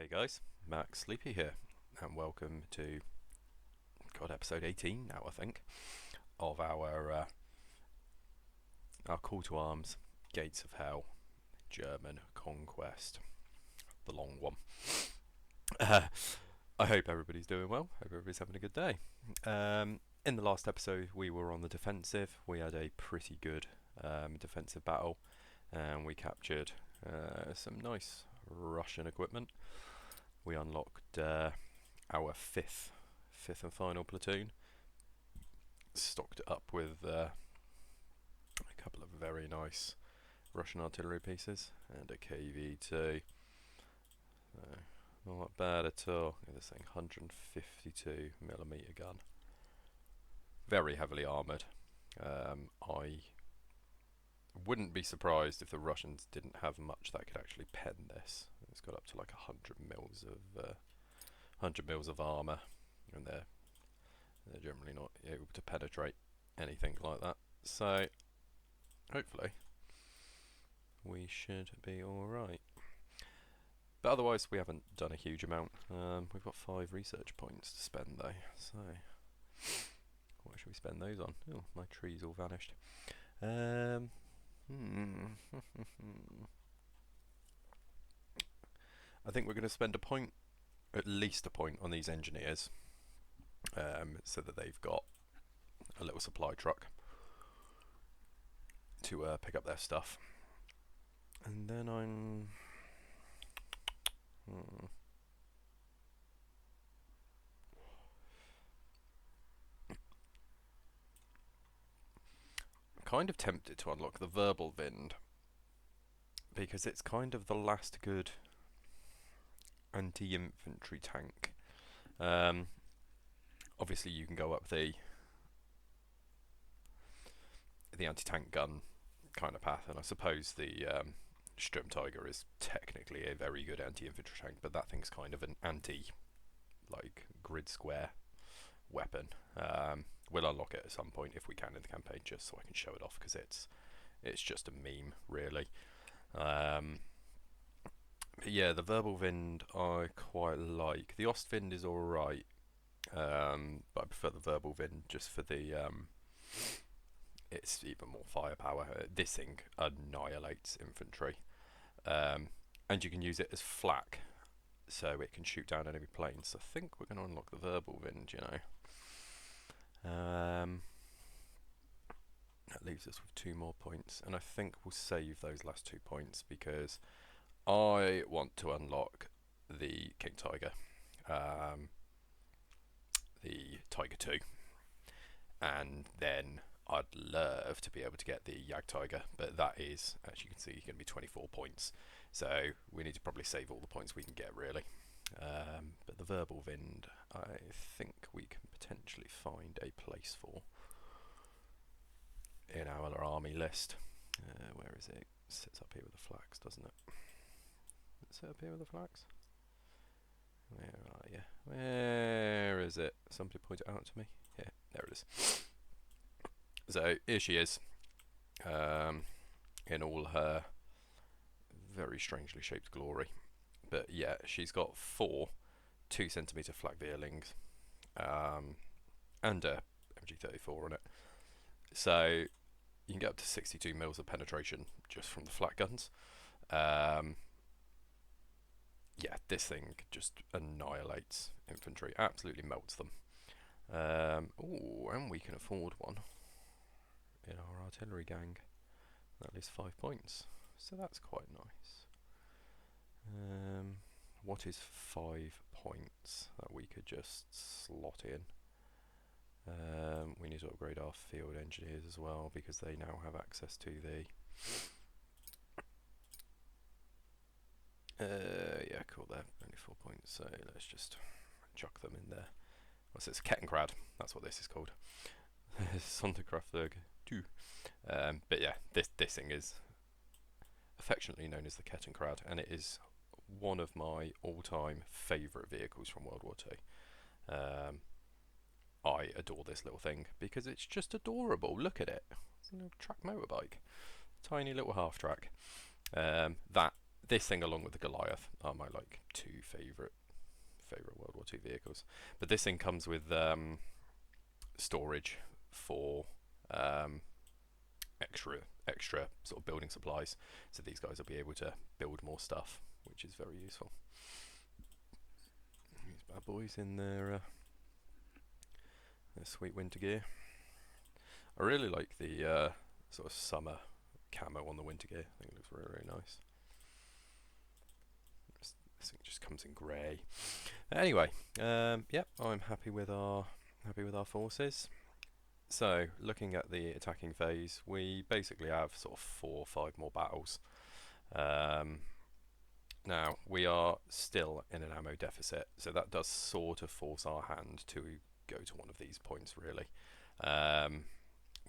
Hey guys, Max Sleepy here, and welcome to episode 18 now I think of our call to arms, Gates of Hell, German Conquest, the long one. I hope everybody's doing well. Hope everybody's having a good day. In the last episode, we were on the defensive. We had a pretty good defensive battle, and we captured some nice Russian equipment. We unlocked our fifth and final platoon, stocked it up with a couple of very nice Russian artillery pieces and a KV2. Not bad at all. This thing, 152mm gun, very heavily armoured. I wouldn't be surprised if the Russians didn't have much that could actually pen this. It's got up to like 100 mils of armour, and they're generally not able to penetrate anything like that. So hopefully we should be alright. But otherwise we haven't done a huge amount. We've got 5 research points to spend though, so what should we spend those on? Oh, my tree's all vanished. I think we're going to spend at least a point on these engineers, so that they've got a little supply truck to pick up their stuff. And then I'm kind of tempted to unlock the verbal Wind, because it's kind of the last good anti-infantry tank. Obviously you can go up the anti-tank gun kind of path, and I suppose the Sturmtiger is technically a very good anti-infantry tank, but that thing's kind of an grid square weapon. We'll unlock it at some point if we can in the campaign, just so I can show it off, because it's just a meme really. But yeah, the verbal Wind I quite like. The Ostwind is alright, but I prefer the verbal Wind just for the it's even more firepower. This thing annihilates infantry, and you can use it as flak, so it can shoot down enemy planes. So I think we're going to unlock the verbal Wind, you know. That leaves us with 2 more points, and I think we'll save those last 2 points because I want to unlock the King Tiger, the Tiger 2, and then I'd love to be able to get the Jagdtiger, but that is, as you can see, going to be 24 points, so we need to probably save all the points we can get really. But the verbal Wind I think we can potentially find a place for in our army list. Where is it? It sits up here with the flags, doesn't it? Does it sit up here with the flags? Where are you? Where is it? Somebody point it out to me. Yeah, there it is. So here she is, in all her very strangely shaped glory. But yeah, she's got 4 2cm flak Veerlings, and a MG34 on it. So you can get up to 62 mils of penetration just from the flak guns. Yeah, this thing just annihilates infantry, absolutely melts them. Oh, and we can afford one in our artillery gang. At least 5 points, so that's quite nice. What is 5 points that we could just slot in? We need to upgrade our field engineers as well, because they now have access to the yeah, cool, they're only 4 points, so let's just chuck them in there. What's this? Kettenkrad, that's what this is called. Sonderkraftwerk 2. But yeah, this thing is affectionately known as the Kettenkrad, and it is one of my all-time favourite vehicles from World War II. I adore this little thing because it's just adorable. Look at it. It's a little track motorbike. Tiny little half track. That this thing along with the Goliath are my like two favourite World War II vehicles. But this thing comes with storage for extra sort of building supplies, so these guys will be able to build more stuff, which is very useful. These bad boys in their sweet winter gear. I really like the sort of summer camo on the winter gear. I think it looks really, really nice. This thing just comes in grey. Anyway, yep, I'm happy with our forces. So, looking at the attacking phase, we basically have sort of 4 or 5 more battles. Now, we are still in an ammo deficit, so that does sort of force our hand to go to one of these points, really.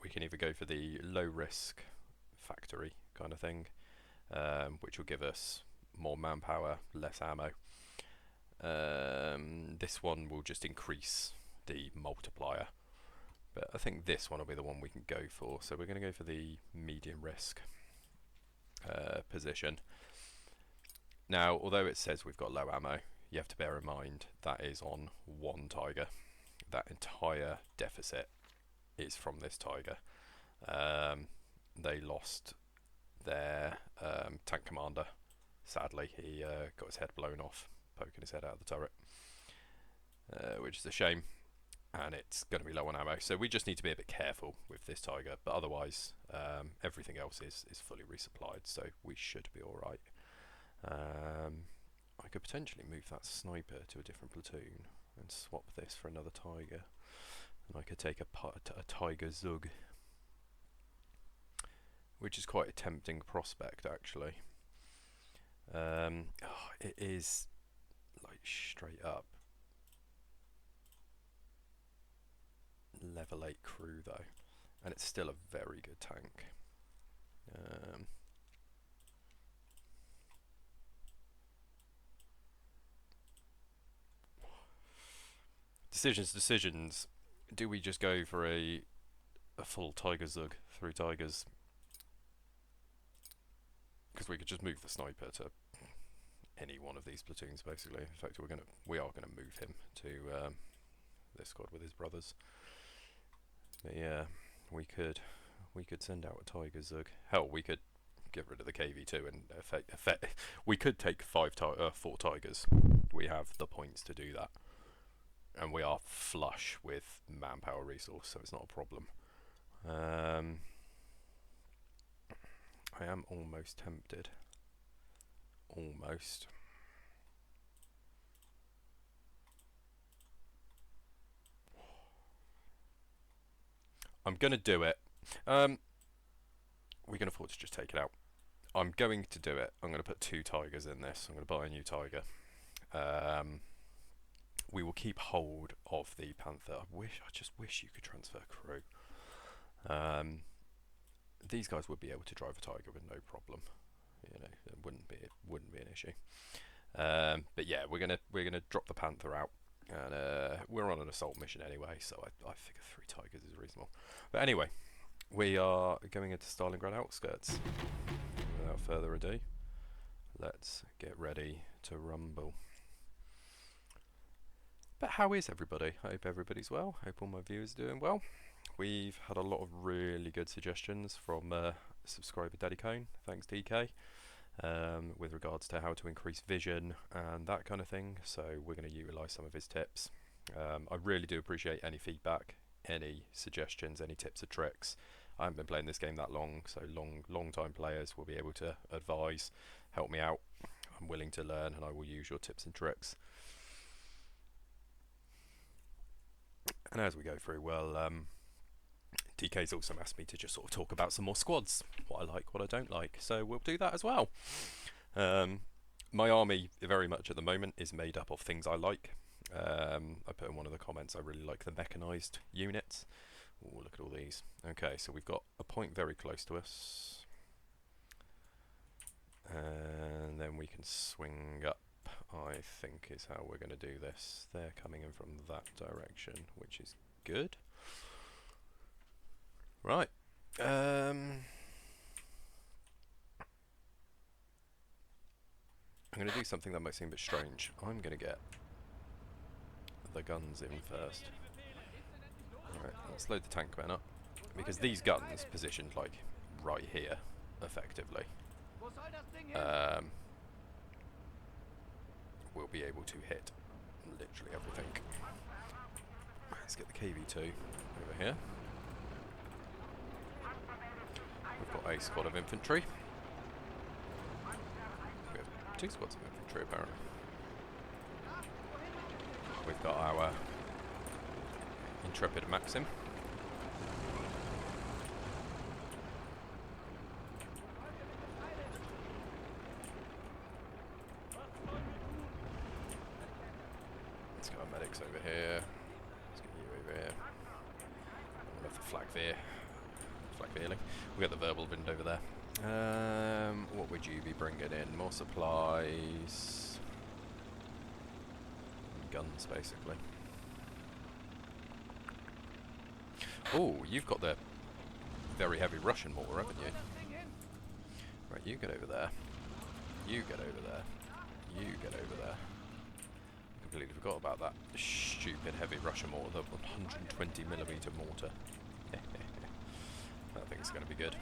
We can either go for the low risk factory kind of thing, which will give us more manpower, less ammo. This one will just increase the multiplier, but I think this one will be the one we can go for. So we're going to go for the medium risk position. Now, although it says we've got low ammo, you have to bear in mind that is on one Tiger. That entire deficit is from this Tiger. They lost their tank commander. Sadly, he got his head blown off, poking his head out of the turret, which is a shame. And it's going to be low on ammo, so we just need to be a bit careful with this Tiger. But otherwise, everything else is fully resupplied, so we should be all right. I could potentially move that sniper to a different platoon and swap this for another Tiger, and I could take a Tiger Zug, which is quite a tempting prospect actually. It is like straight up level 8 crew though, and it's still a very good tank. Decisions. Do we just go for a full Tiger Zug, 3 Tigers? Because we could just move the sniper to any one of these platoons basically. In fact, we are gonna move him to this squad with his brothers. But yeah, we could send out a Tiger Zug. Hell, we could get rid of the KV2 and we could take 4 Tigers. We have the points to do that, and we are flush with manpower resource, so it's not a problem. I am almost tempted. Almost. I'm going to do it. We can afford to just take it out. I'm going to do it. I'm going to put 2 Tigers in this. I'm going to buy a new Tiger. We will keep hold of the Panther. I just wish you could transfer crew. These guys would be able to drive a Tiger with no problem. You know, it wouldn't be an issue. But yeah, we're gonna drop the Panther out, and we're on an assault mission anyway, so I figure 3 Tigers is reasonable. But anyway, we are going into Stalingrad outskirts. Without further ado, let's get ready to rumble. But how is everybody? I hope everybody's well. Hope all my viewers are doing well. We've had a lot of really good suggestions from subscriber Daddy Cone, thanks DK, with regards to how to increase vision and that kind of thing, so we're going to utilise some of his tips. I really do appreciate any feedback, any suggestions, any tips or tricks. I haven't been playing this game that long, so long time players will be able to advise, help me out. I'm willing to learn, and I will use your tips and tricks. And as we go through, well, DK's also asked me to just sort of talk about some more squads, what I like, what I don't like, so we'll do that as well. My army, very much at the moment, is made up of things I like. I put in one of the comments, I really like the mechanised units. Ooh, look at all these. Okay, so we've got a point very close to us, and then we can swing up, I think is how we're going to do this. They're coming in from that direction, which is good. Right. I'm going to do something that might seem a bit strange. I'm going to get the guns in first. Alright, let's load the tank men up. Because these guns, positioned like right here, effectively, will be able to hit literally everything. Let's get the KV-2 over here. We've got a squad of infantry. We have 2 squads of infantry apparently. We've got our intrepid Maxim. Let's get our medics over here. Let's get you over here. I love the flag veer. Flag veering. We got the verbal wind over there. What would you be bringing in? More supplies. Guns, basically. Oh, you've got the very heavy Russian mortar, haven't you? Right, you get over there. You get over there. You get over there. I completely forgot about that stupid heavy Russian mortar, the 120mm mortar. That thing's going to be good.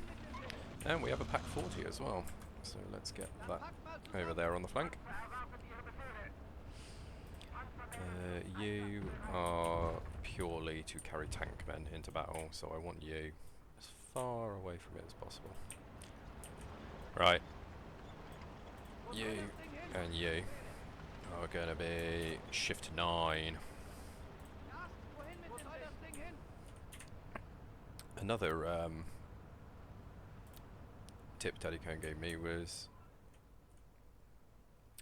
And we have a Pack 40 as well. So let's get that over there on the flank. You are purely to carry tank men into battle, so I want you as far away from it as possible. Right. You and you are going to be shift 9. Another tip Daddy Cone gave me was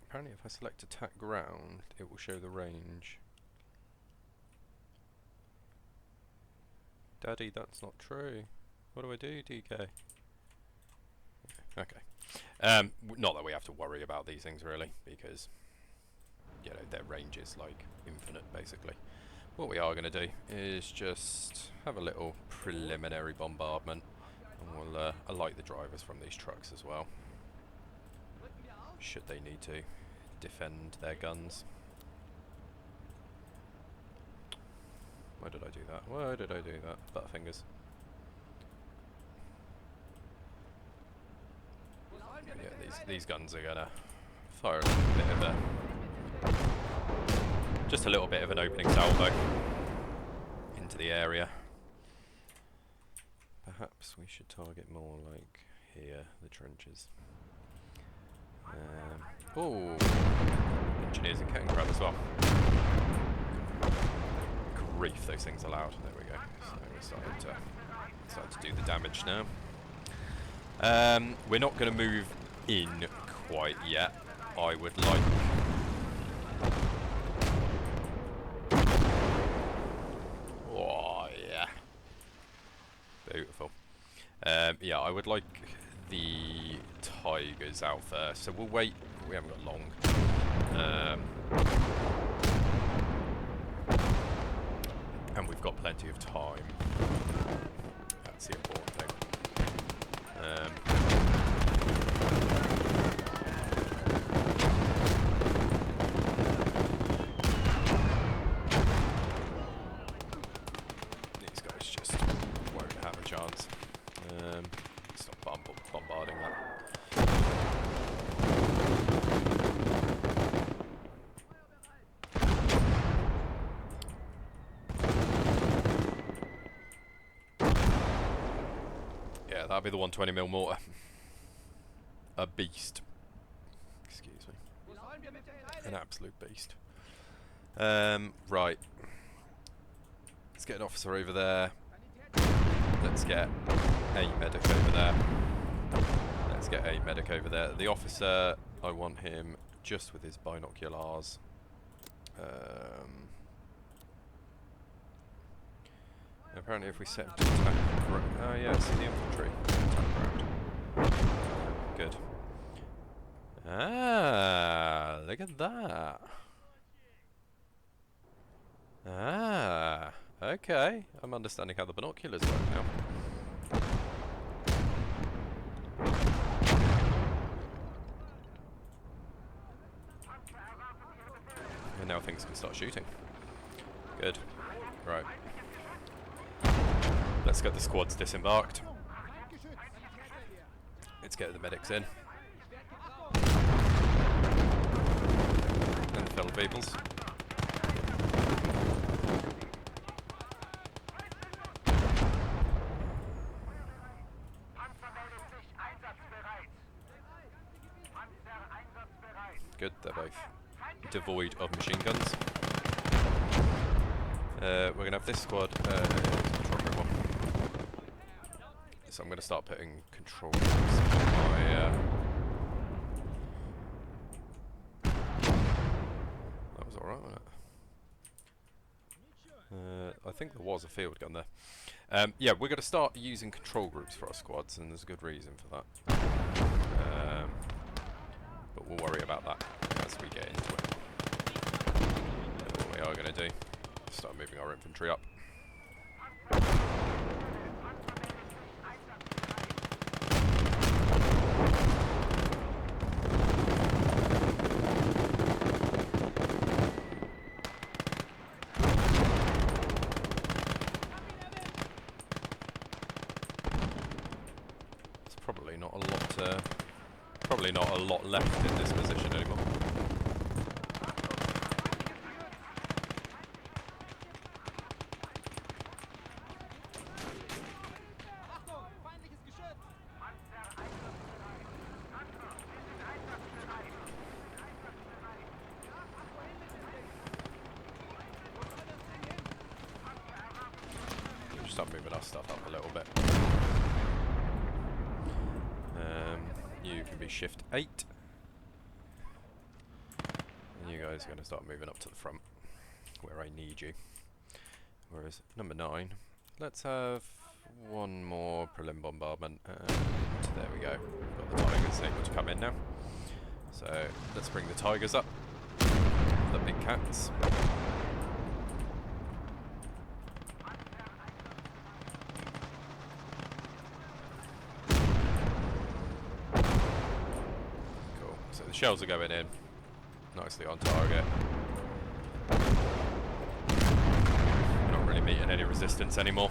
apparently if I select attack ground, it will show the range. Daddy, that's not true. What do I do, DK? Okay. Not that we have to worry about these things really, because you know their range is like infinite basically. What we are going to do is just have a little preliminary bombardment, and we'll alight the drivers from these trucks as well, should they need to defend their guns. Why did I do that? Why did I do that? Butterfingers. Yeah, these guns are gonna fire a bit of a, just a little bit of an opening salvo into the area. Perhaps we should target more like here, the trenches. Oh, engineers and cannon crab as well. Grief, those things are loud. There we go. So we're starting to do the damage now. We're not going to move in quite yet. I would like. Oh yeah, beautiful. Yeah, I would like the Tigers out first, so we'll wait. We haven't got long. And we've got plenty of time. That's the important thing. These guys just won't have a chance. Stop bombarding that. That'll be the 120mm mortar. A beast. Excuse me. An absolute beast. Right. Let's get an officer over there. Let's get a medic over there. Let's get a medic over there. The officer, I want him just with his binoculars. Apparently if we set him to attack... Oh yeah, see the infantry. Attack ground. Good. Ah, look at that. Ah, okay. I'm understanding how the binoculars work now. And now things can start shooting. Good. Right. Let's get the squads disembarked. Let's get the medics in. And the fellow peoples. Good, they're both devoid of machine guns. We're going to have this squad, control room one. So I'm going to start putting control rooms on my... that was alright, wasn't it? I think there was a field gun there. Yeah, we're going to start using control groups for our squads, and there's a good reason for that. But we'll worry about that as we get into it. And what we are going to do, start moving our infantry up. There's probably not a lot left in this position anymore. Just start moving our stuff up a little bit. You can be shift 8. And you guys are going to start moving up to the front, where I need you. Whereas number 9, let's have one more prelim bombardment. And there we go. We've got the Tigers able to come in now. So let's bring the Tigers up. The big cats. Shells are going in nicely on target. Not really meeting any resistance anymore.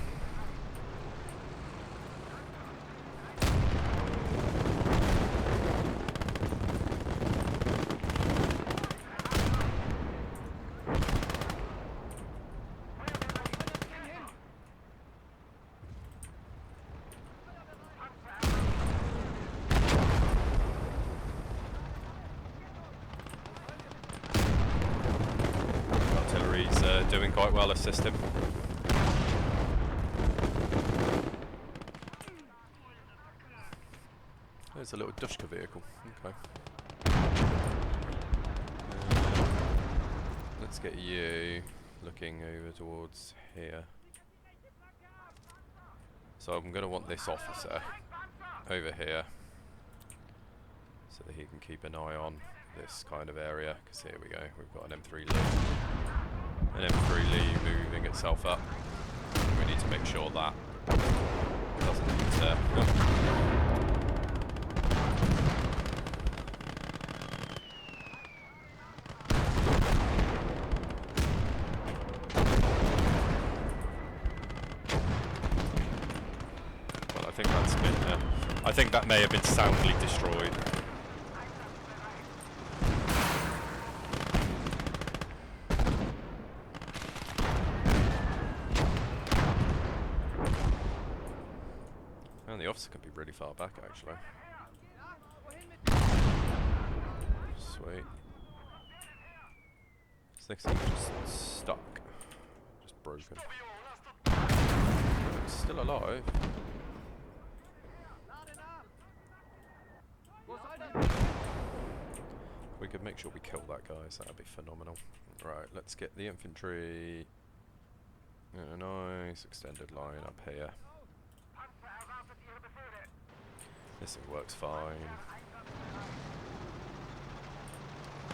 Doing quite well, assist him. There's a little Dushka vehicle. Okay. Let's get you looking over towards here. So I'm going to want this officer over here so that he can keep an eye on this kind of area, because here we go, we've got an M3 Lee. An M3 Lee moving itself up. We need to make sure that doesn't well, I think that's been I think that may have been soundly destroyed. The officer can be really far back, actually. Sweet. This next thing just stuck. Just broken. It's still alive. We could make sure we kill that guy, so that'd be phenomenal. Right, let's get the infantry in a nice extended line up here. This thing works fine.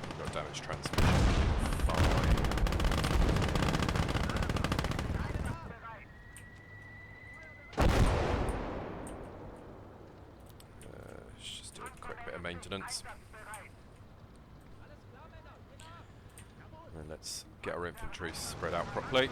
We've got damaged transmission. Fine. Let's just do a quick bit of maintenance. And let's get our infantry spread out properly.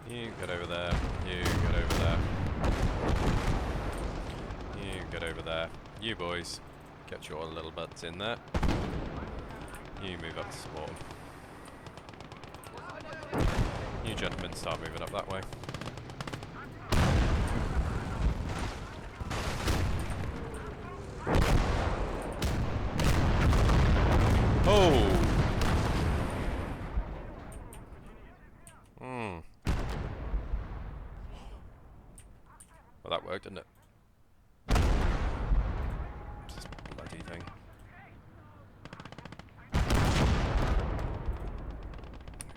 You get over there, you get over there. You get over there. You boys, get your little butts in there. You move up to support. You gentlemen start moving up that way. Oh! Well, that worked, didn't it? This bloody thing.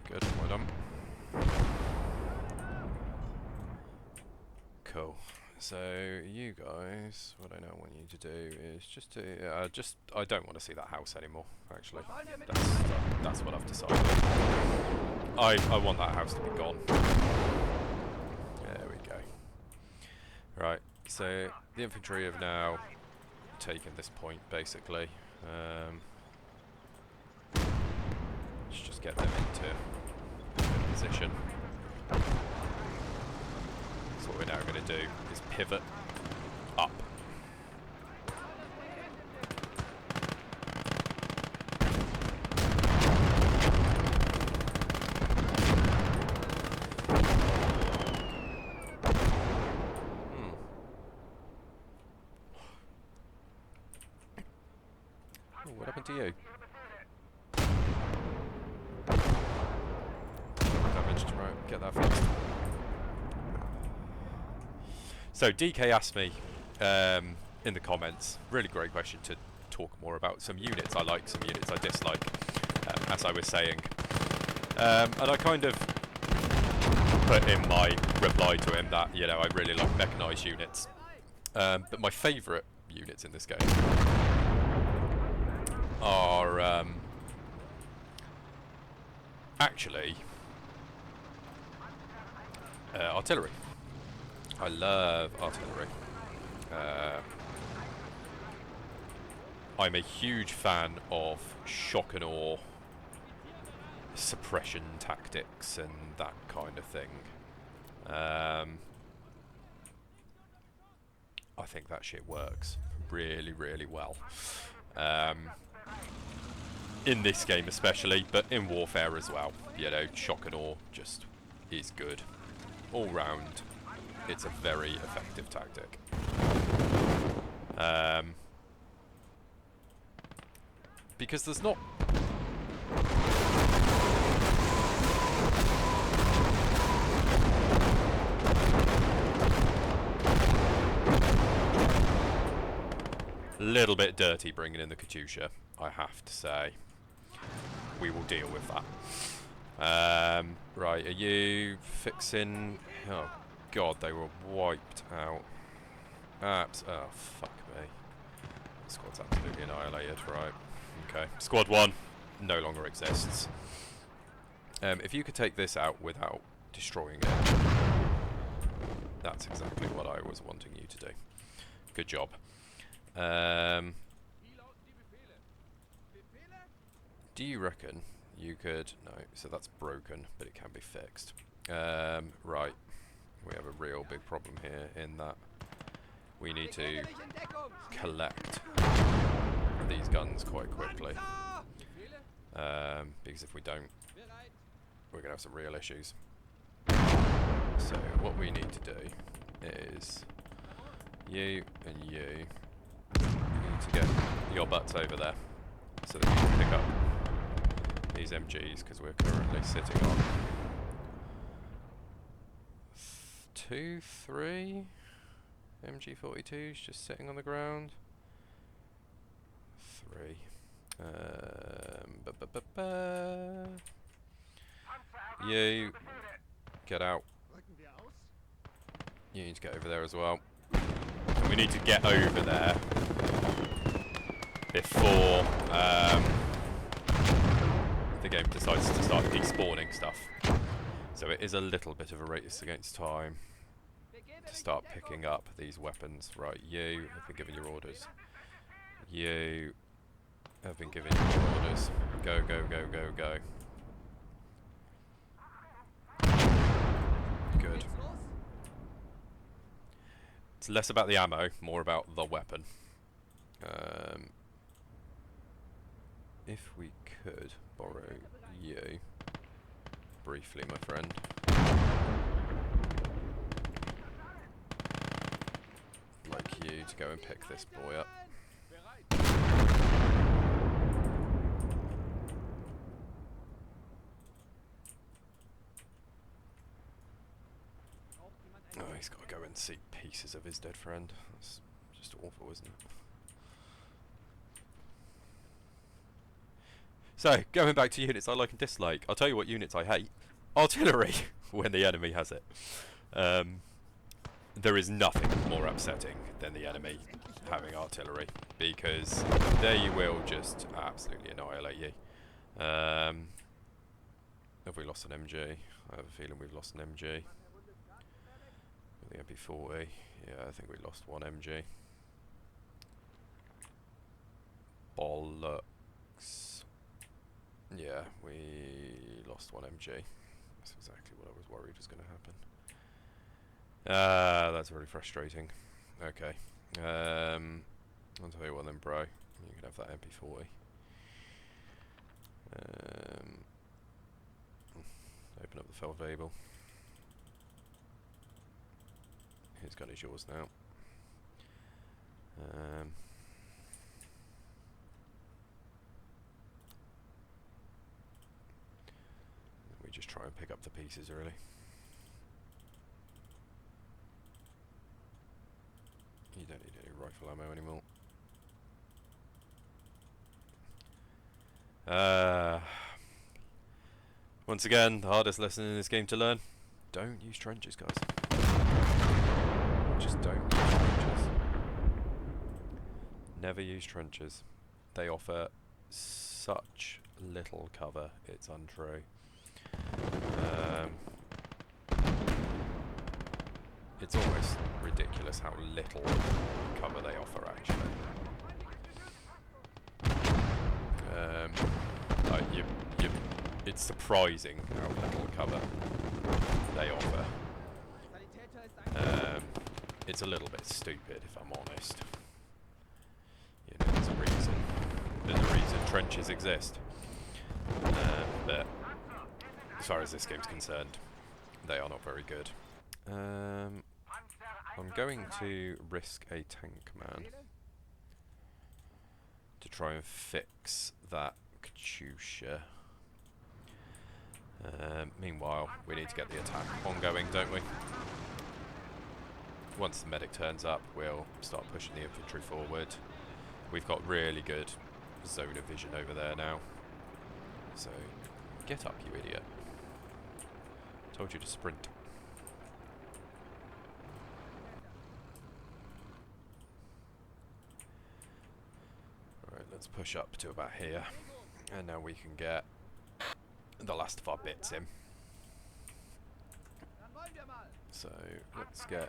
Good, well done. Cool. So you guys, what I now want you to do is just to I don't want to see that house anymore. Actually, that's what I've decided. I want that house to be gone. There we go. Right. So the infantry have now taken this point basically. Let's just get them into position. So what we're now going to do is pivot up. Oh, what happened to you? Damaged, right, get that fixed. So DK asked me in the comments, really great question to talk more about some units I like, some units I dislike, as I was saying. And I kind of put in my reply to him that, you know, I really like mechanised units. But my favourite units in this game are actually artillery. I love artillery. I'm a huge fan of shock and awe, suppression tactics and that kind of thing. I think that shit works really, really well. In this game especially, but in warfare as well. You know, shock and awe just is good. All round, it's a very effective tactic. Because there's not... a little bit dirty bringing in the Katyusha, I have to say. We will deal with that. Right, are you fixing... oh god, they were wiped out. Oh, fuck me. The squad's absolutely annihilated, right. Okay, squad 1 no longer exists. If you could take this out without destroying it, that's exactly what I was wanting you to do. Good job. Do you reckon you could... no, so that's broken, but it can be fixed. Right, we have a real big problem here in that we need to collect these guns quite quickly. Because if we don't, we're going to have some real issues. So what we need to do is you and you need to get your butts over there so that you can pick up these MGs because we're currently sitting on 2, 3 MG42s just sitting on the ground. 3. You get out. You need to get over there as well. We need to get over there before the game decides to start despawning stuff. So it is a little bit of a race against time to start picking up these weapons. Right, you have been given your orders. You have been given your orders. Go, go, go, go, go. Good. It's less about the ammo, more about the weapon. If we could borrow you briefly, my friend. I'd like you to go and pick this boy up. Oh, he's got to go and see pieces of his dead friend. That's just awful, isn't it? So, going back to units I like and dislike, I'll tell you what units I hate. Artillery, when the enemy has it. There is nothing more upsetting than the enemy having artillery, because they will just absolutely annihilate you. Have we lost an MG? I have a feeling we've lost an MG. The MP40, yeah, I think we lost one MG. Bollocks. Yeah, we lost one MG. That's exactly what I was worried was going to happen. That's really frustrating. Okay. I'll tell you what then, bro. You can have that MP40. Open up the Feldwebel. His gun is yours now. We just try and pick up the pieces, really. You don't need any rifle ammo anymore. Once again, the hardest lesson in this game to learn: don't use trenches, guys. Just don't use trenches. Never use trenches. They offer such little cover, it's untrue. It's almost ridiculous how little cover they offer, actually. It's surprising how little cover they offer. It's a little bit stupid, if I'm honest. You know, there's a reason trenches exist. But as far as this game's concerned, they are not very good. I'm going to risk a tank man to try and fix that Katyusha. Meanwhile, we need to get the attack ongoing, don't we? Once the medic turns up, we'll start pushing the infantry forward. We've got really good zone of vision over there now. So, get up, you idiot. Told you to sprint. Alright, let's push up to about here. And now we can get the last of our bits in. So, let's get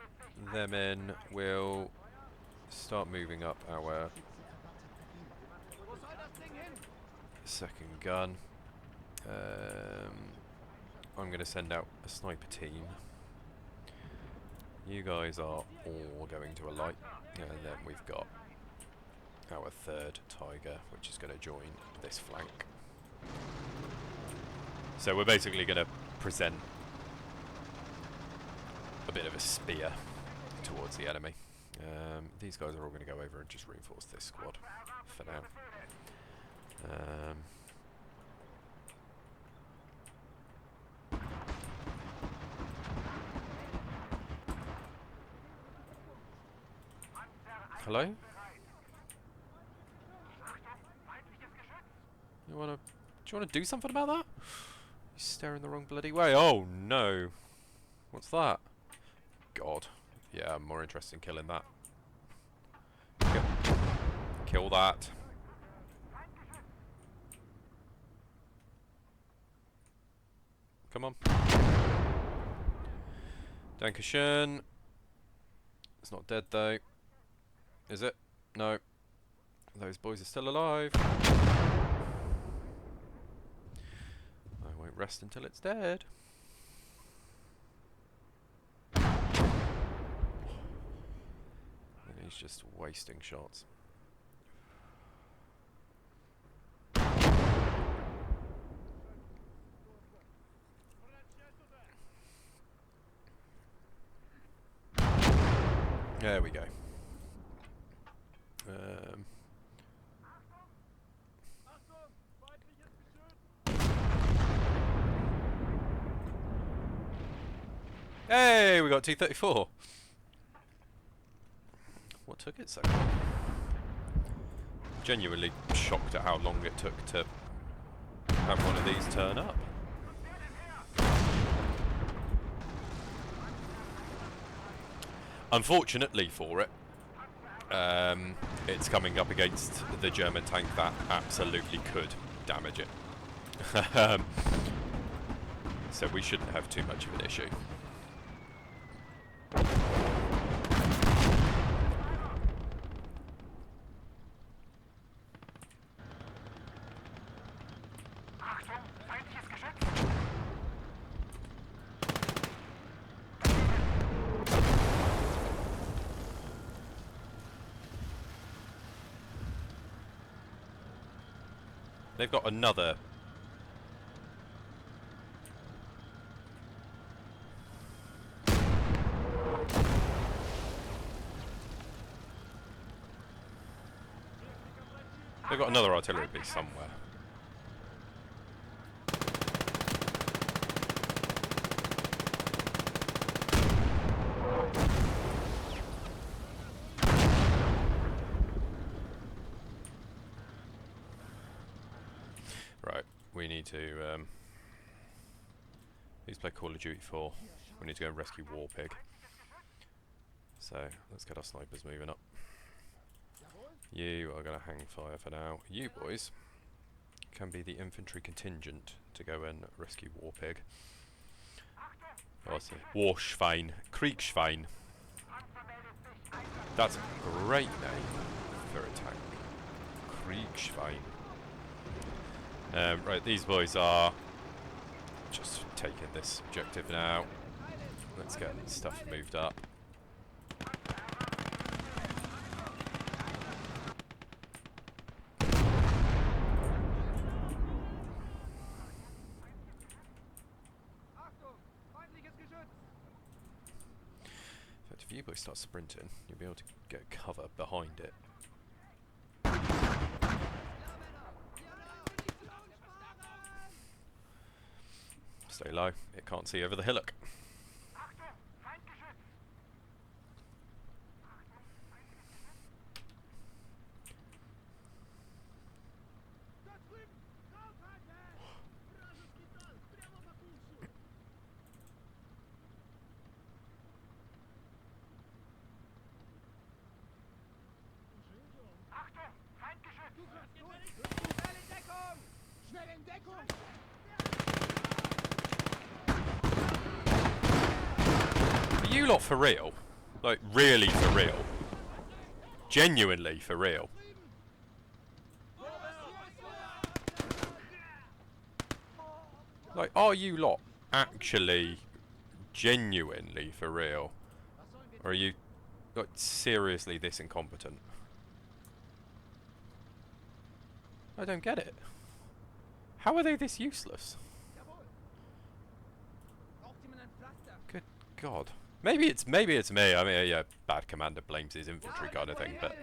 them in. We'll start moving up our second gun. I'm going to send out a sniper team. You guys are all going to alight, and then we've got our third Tiger, which is going to join this flank. So we're basically going to present a bit of a spear towards the enemy. These guys are all going to go over and just reinforce this squad for now. Hello? Do you wanna do something about that? You're staring the wrong bloody way. Oh no. What's that? God. Yeah, I'm more interested in killing that. Kill that. Come on. Dankeschön. It's not dead though. Is it? No. Those boys are still alive. I won't rest until it's dead. And he's just wasting shots. There we go. Hey, we got T-34. What took it so long? Genuinely shocked at how long it took to have one of these turn up. Unfortunately for it, it's coming up against the German tank that absolutely could damage it. So we shouldn't have too much of an issue. They've got another. They've got another artillery piece somewhere. Right, we need to. Who's played Call of Duty 4? We need to go and rescue Warpig. So let's get our snipers moving up. You are going to hang fire for now. You boys can be the infantry contingent to go and rescue Warpig. Oh, it's a Warschwein. Kriegsschwein. That's a great name for a tank. Kriegsschwein. Right, these boys are just taking this objective now. Let's get stuff moved up. If you boys start sprinting, you'll be able to get cover behind it. Stay low, it can't see over the hillock. Are you lot for real? Like, really for real? Genuinely for real? Like, are you lot actually genuinely for real? Or are you, like, seriously this incompetent? I don't get it. How are they this useless? Good God. Maybe it's me. I mean, yeah, bad commander blames his infantry kind of thing, but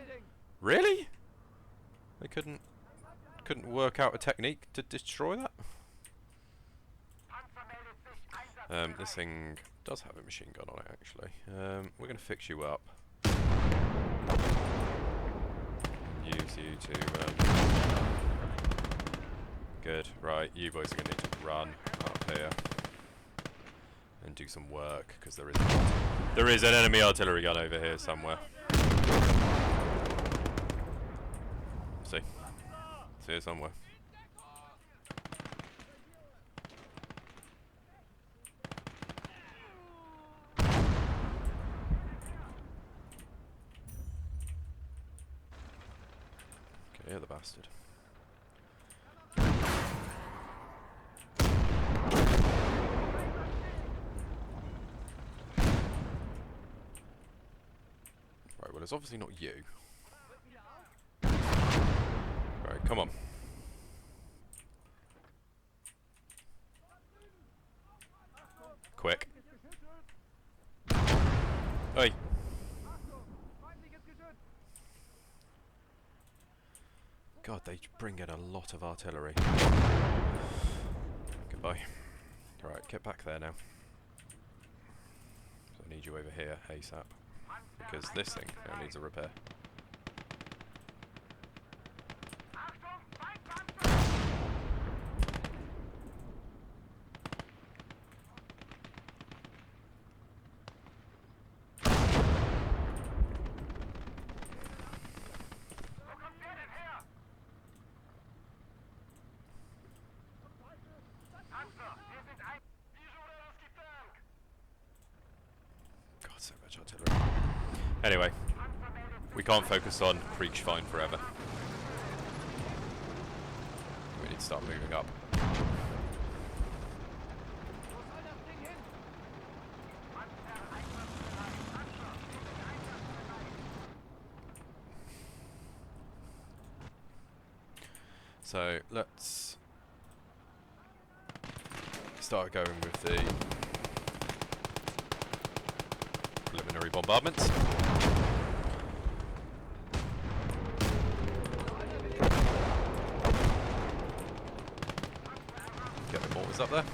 really? They couldn't work out a technique to destroy that? This thing does have a machine gun on it, actually. We're going to fix you up. use you to... Good, right, you boys are going to need to run up here and do some work, because there is an enemy artillery gun over here somewhere. See it somewhere. Okay, yeah, the bastard. Right, well, it's obviously not you. Right, come on. Quick. Oi. God, they bring in a lot of artillery. Goodbye. Right, get back there now. So I need you over here, ASAP. Because this thing now needs a repair. God, so much artillery. Anyway, we can't focus on Kriegschwein forever. We need to start moving up. So let's start going with the preliminary bombardments. Get the mortars up there.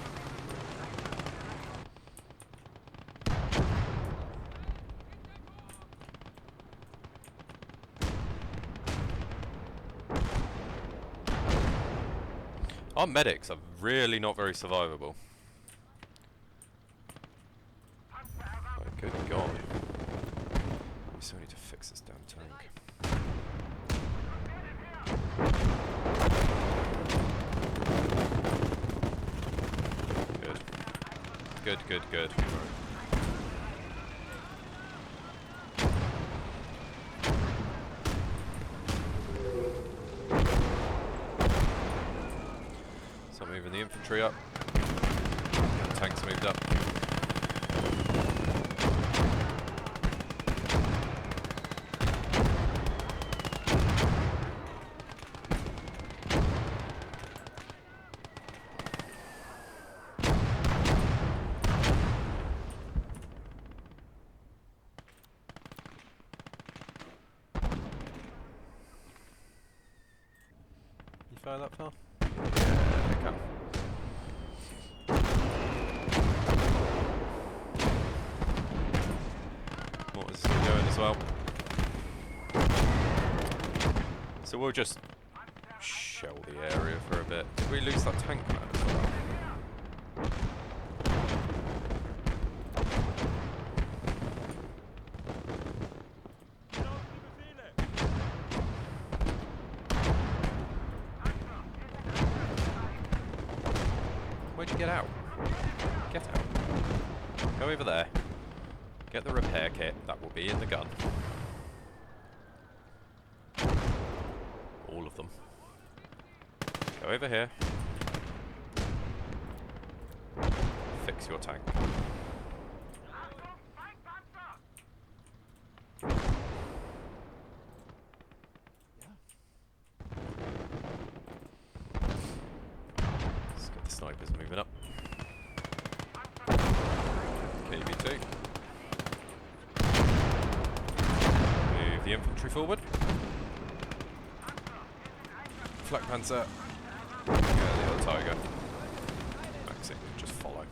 Our medics are really not very survivable. Oh, good God. We still need to fix this damn tank. Good. Good. So moving the infantry up. The tanks moved up. You fire that far? Yeah, I can. Mortars is still going as well. So we'll just shell the area for a bit. Did we lose that tank man as well? Where'd you get out? Get out. Go over there. Get the repair kit. That will be in the gun. All of them. Go over here. Fix your tank. Let's get the snipers moving up. KV2. Move the infantry forward. Flak Panzer. Yeah, the other Tiger. Maxing, just follow.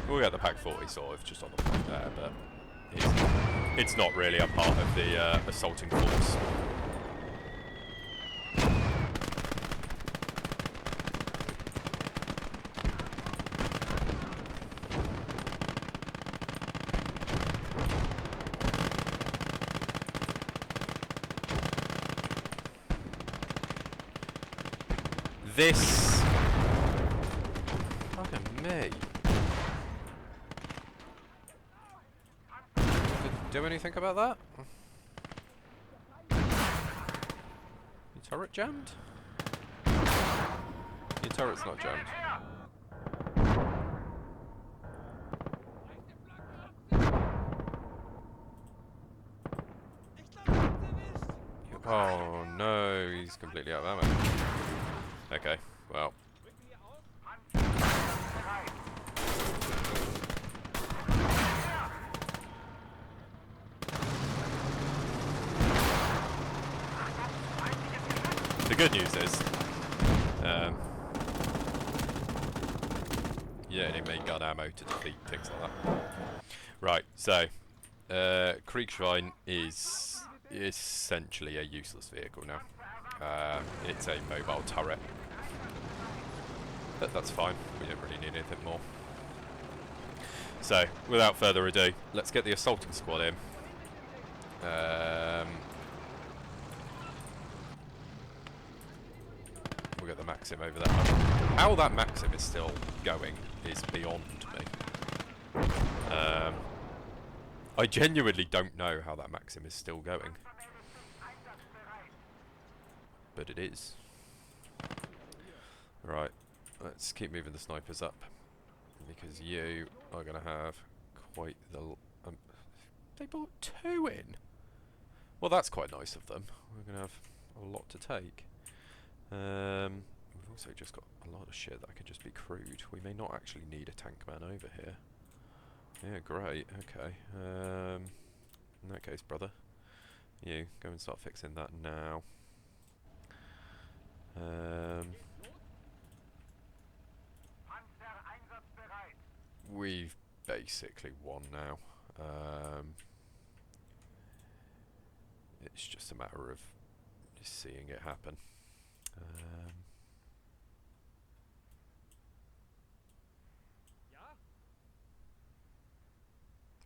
We'll get the Pack 40 sort of just on the point there, but easy. it's not really a part of the assaulting force. This... Fucking me. Didn't do anything about that? Your turret jammed? Your turret's not jammed. Oh no, he's completely out of ammo. Okay, well. The good news is, you don't need main gun ammo to defeat things like that. Right, so, Kriegsschwein is essentially a useless vehicle now. It's a mobile turret. But that's fine, we don't really need anything more. So, without further ado, let's get the assaulting squad in. We'll get the Maxim over there. How that Maxim is still going is beyond me. I genuinely don't know how that Maxim is still going. But it is. Right, let's keep moving the snipers up. Because you are going to have quite the... they brought 2 in? Well, that's quite nice of them. We're going to have a lot to take. We've also just got a lot of shit that could just be crewed. We may not actually need a tank man over here. Yeah, great, okay. In that case, brother, you go and start fixing that now. We've basically won now. It's just a matter of just seeing it happen.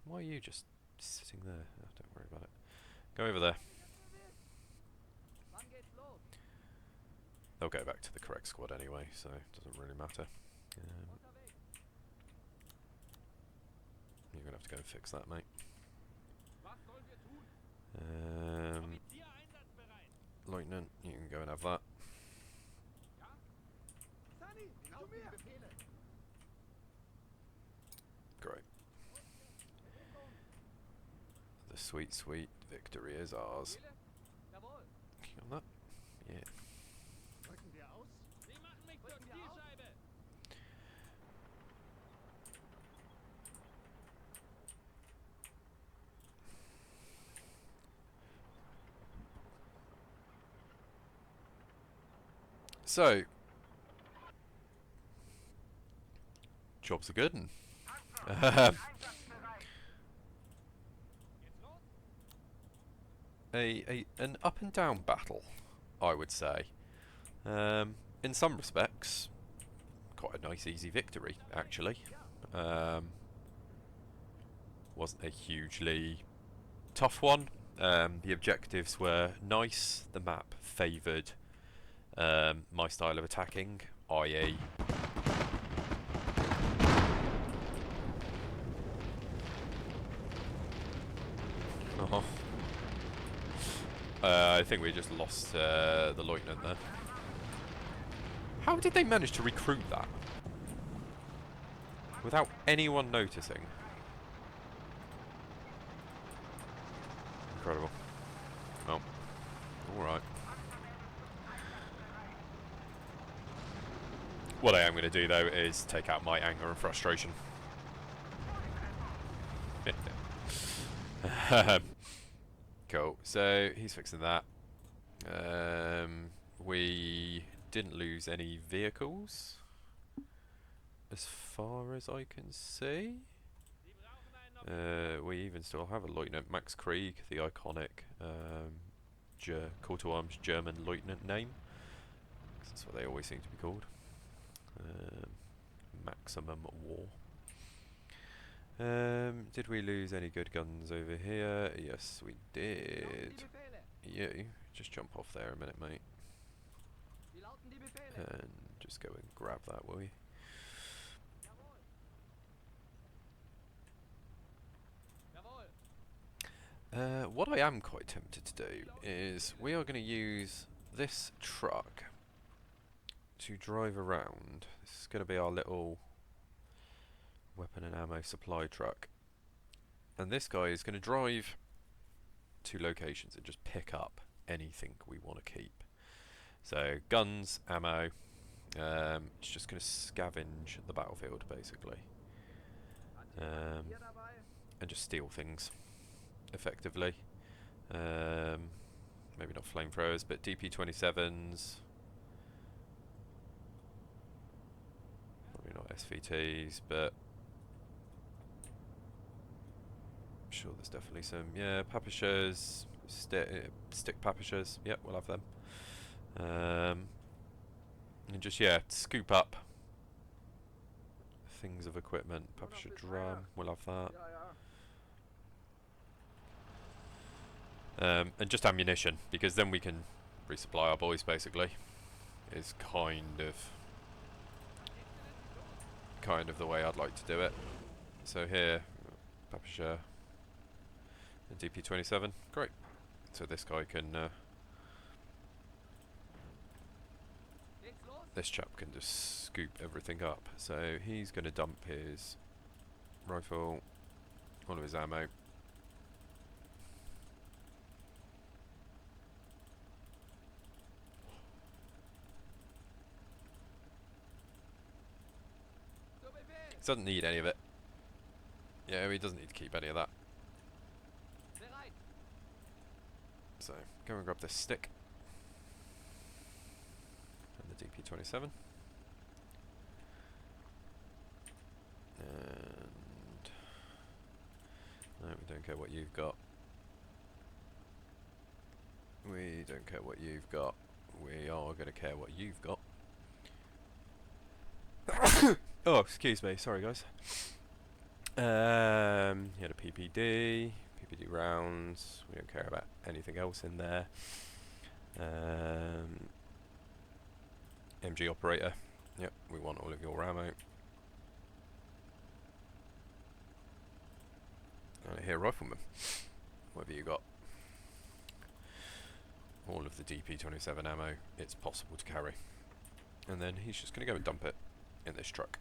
Why are you just sitting there? Oh, don't worry about it. Go over there. They'll go back to the correct squad anyway, so it doesn't really matter. You're going to have to go and fix that, mate. Lieutenant, you can go and have that. Great. The sweet, sweet victory is ours. Can you on that? Yeah. So, jobs are good. An up and down battle, I would say. In some respects, quite a nice, easy victory, actually. Wasn't a hugely tough one. The objectives were nice. The map favoured my style of attacking, i.e. I think we just lost the lieutenant there. How did they manage to recruit that? Without anyone noticing. Incredible. Well, alright. What I am going to do, though, is take out my anger and frustration. Cool. So, he's fixing that. We didn't lose any vehicles, as far as I can see. We even still have a Lieutenant Max Krieg, the iconic coat of arms German lieutenant name. That's what they always seem to be called. Maximum War. Did we lose any good guns over here? Yes, we did. You, just jump off there a minute, mate. And just go and grab that, will you? What I am quite tempted to do is we are going to use this truck to drive around. This is going to be our little weapon and ammo supply truck. And this guy is going to drive to locations and just pick up anything we want to keep. So guns, ammo, it's just going to scavenge the battlefield basically. And just steal things effectively. Maybe not flamethrowers, but DP-27s. Probably not SVTs, but I'm sure there's definitely some. Yeah, Papishers, stick Papishers. Yep, we'll have them. And just, yeah, scoop up things of equipment. Papisher drum, we'll have that. And just ammunition, because then we can resupply our boys basically. Is kind of the way I'd like to do it. So here, Papisher and DP-27, great. So this guy can, this chap can just scoop everything up. So he's going to dump his rifle, all of his ammo. Doesn't need any of it. Yeah, he doesn't need to keep any of that. So, go and grab this stick. And the DP-27. And no, we don't care what you've got. We don't care what you've got. We are going to care what you've got. Oh, excuse me. Sorry, guys. You had a PPD rounds. We don't care about anything else in there. MG operator. Yep, we want all of your ammo. And here, rifleman. What have you got? All of the DP-27 ammo it's possible to carry. And then he's just going to go and dump it in this truck.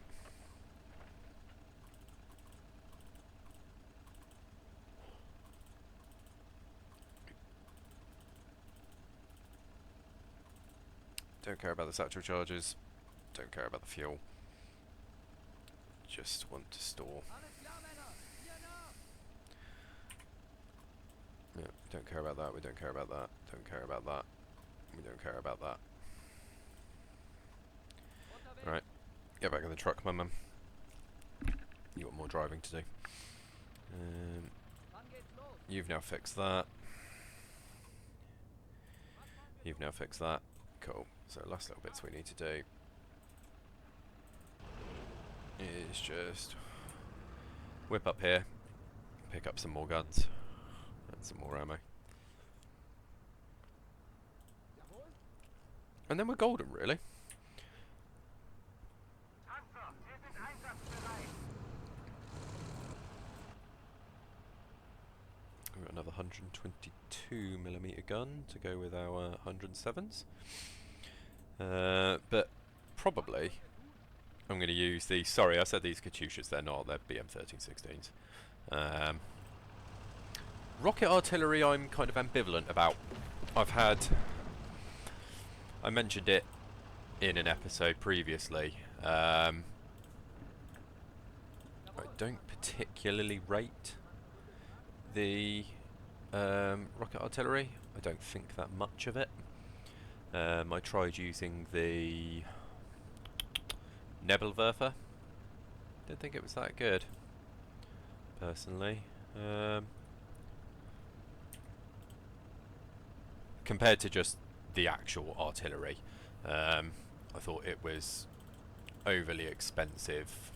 Don't care about the satchel charges, don't care about the fuel, just want to store. Yeah, don't care about that, we don't care about that, don't care about that, we don't care about that. Right, get back in the truck, my man. You got more driving to do. You've now fixed that. You've now fixed that. Cool. So last little bits we need to do is just whip up here, pick up some more guns and some more ammo. And then we're golden, really. We've got another 122mm gun to go with our 107s. But probably I'm going to use the, sorry I said these Katyushas, they're not, they're BM1316s. Rocket artillery I'm kind of ambivalent about. I mentioned it in an episode previously. I don't particularly rate the rocket artillery. I don't think that much of it. I tried using the Nebelwerfer. Didn't think it was that good. personally. Compared to just the actual artillery, I thought it was overly expensive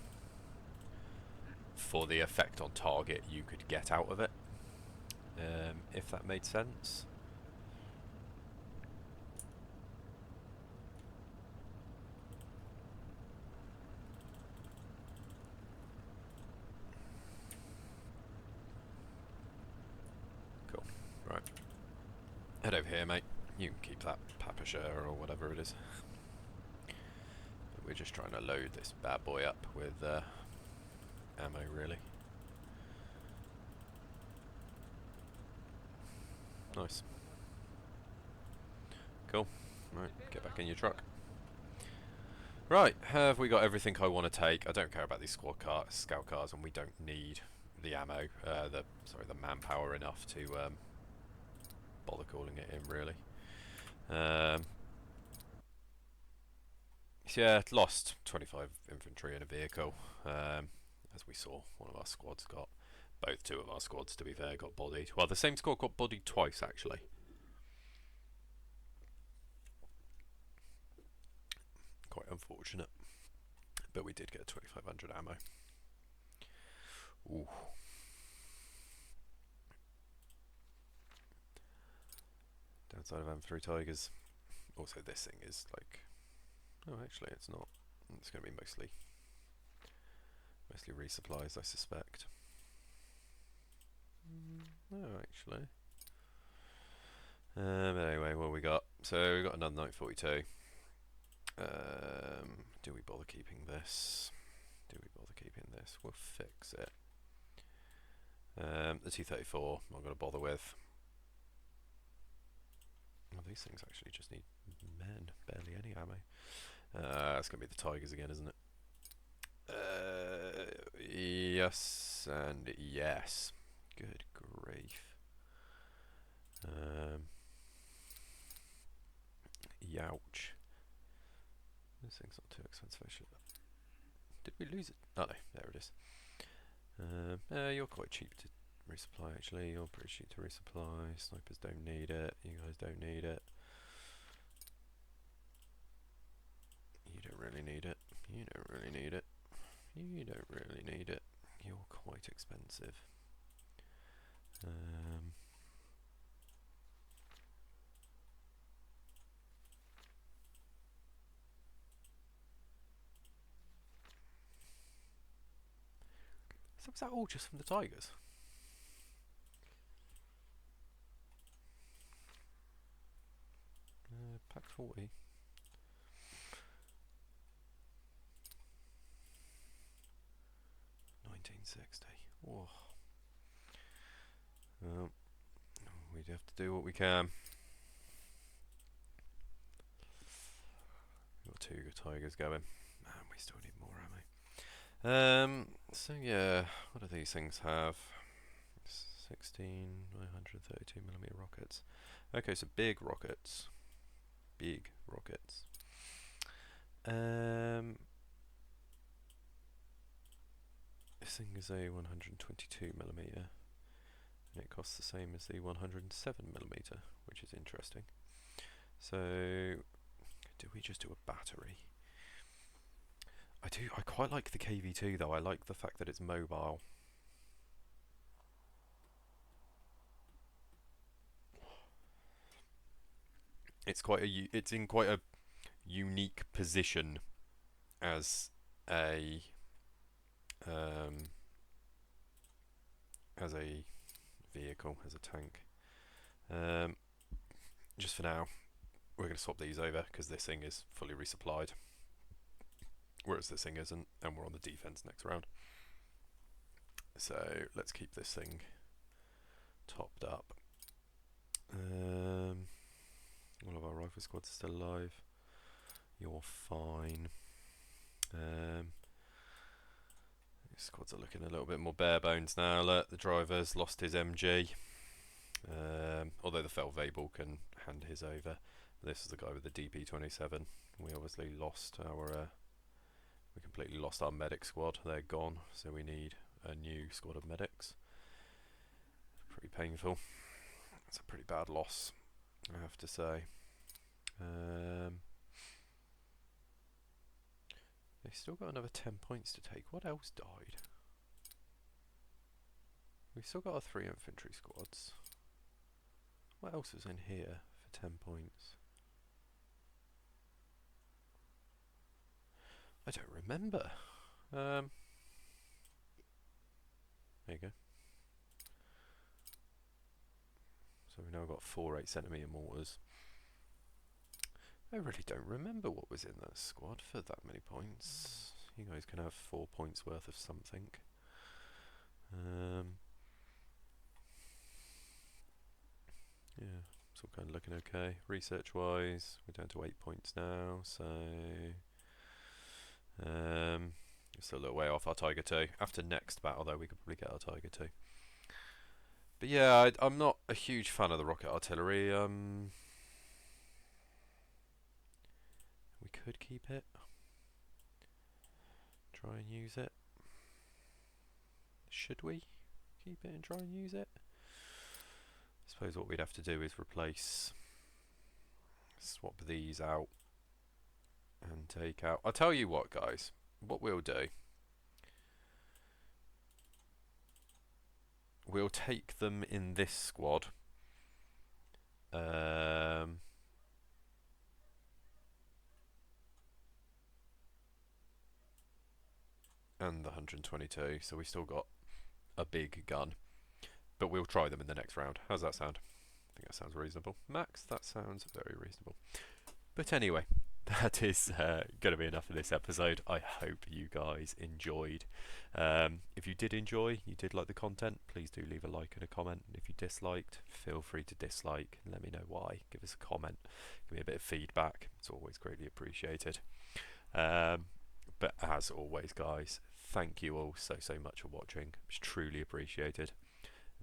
for the effect on target you could get out of it, if that made sense. Cool. Right. Head over here, mate. You can keep that Papacher or whatever it is. We're just trying to load this bad boy up with ammo, really. Nice. Cool. Right, get back in your truck. Right, have we got everything I want to take? I don't care about these scout cars, and we don't need the ammo, the manpower enough to bother calling it in, really. So yeah, lost 25 infantry in a vehicle. As we saw, one of our squads got, two of our squads, to be fair, got bodied. Well, the same squad got bodied twice, actually. Quite unfortunate. But we did get 2500 ammo. Ooh. Downside of having 3 Tigers. Also, this thing is like... Oh, actually, it's not. It's going to be mostly resupplies, I suspect. No, actually. But anyway, what we got? So we got another 942. Do we bother keeping this? We'll fix it. The T-34, I'm not going to bother with. Well, these things actually just need barely any ammo. It's going to be the Tigers again, isn't it? Yes and yes. Good grief. Youch. This thing's not too expensive, actually. Did we lose it? Oh no, there it is. You're quite cheap to resupply, actually. You're pretty cheap to resupply. Snipers don't need it. You guys don't need it. You don't really need it. You don't really need it. You don't really need it. You're quite expensive. So was that all just from the Tigers? Pack 40. Whoa. We'd have to do what we can. We've got 2 Tigers going. And we still need more ammo. So yeah, what do these things have? 16, 932mm rockets. Okay, so big rockets. Big rockets. This thing is a 122mm, and it costs the same as the 107mm, which is interesting. So, do we just do a battery? I quite like the KV2 though. I like the fact that it's mobile. It's in quite a unique position as a vehicle, as a tank. Just for now, we're going to swap these over because this thing is fully resupplied, whereas this thing isn't, and we're on the defense next round. So let's keep this thing topped up. All of our rifle squads are still alive. You're fine. These squads are looking a little bit more bare bones now. Look, the driver's lost his MG. Although the Feldwebel can hand his over. This is the guy with the DP27. We obviously lost our... we completely lost our medic squad. They're gone. So we need a new squad of medics. Pretty painful. It's a pretty bad loss, I have to say. They still got another 10 points to take. What else died? We've still got our 3 infantry squads. What else was in here for 10 points? I don't remember. There you go. So we've now got 4 8cm mortars. I really don't remember what was in that squad for that many points. You guys can have 4 points worth of something. Yeah, it's all kind of looking okay. Research wise, we're down to 8 points now, so still a little way off our Tiger 2. After next battle though, we could probably get our Tiger 2. But yeah, I'm not a huge fan of the rocket artillery. We could keep it. Try and use it. Should we keep it and try and use it? I suppose what we'd have to do is swap these out and take out. I'll tell you what, guys. What we'll do. We'll take them in this squad. And the 122, so we still got a big gun. But we'll try them in the next round. How's that sound? I think that sounds reasonable. Max, that sounds very reasonable. But anyway, that is going to be enough for this episode. I hope you guys enjoyed. If you did enjoy, you did like the content, please do leave a like and a comment. And if you disliked, feel free to dislike and let me know why. Give us a comment, give me a bit of feedback. It's always greatly appreciated. But as always, guys, thank you all so much for watching. It's truly appreciated.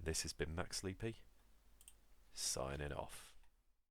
This has been Max Sleepy, signing off.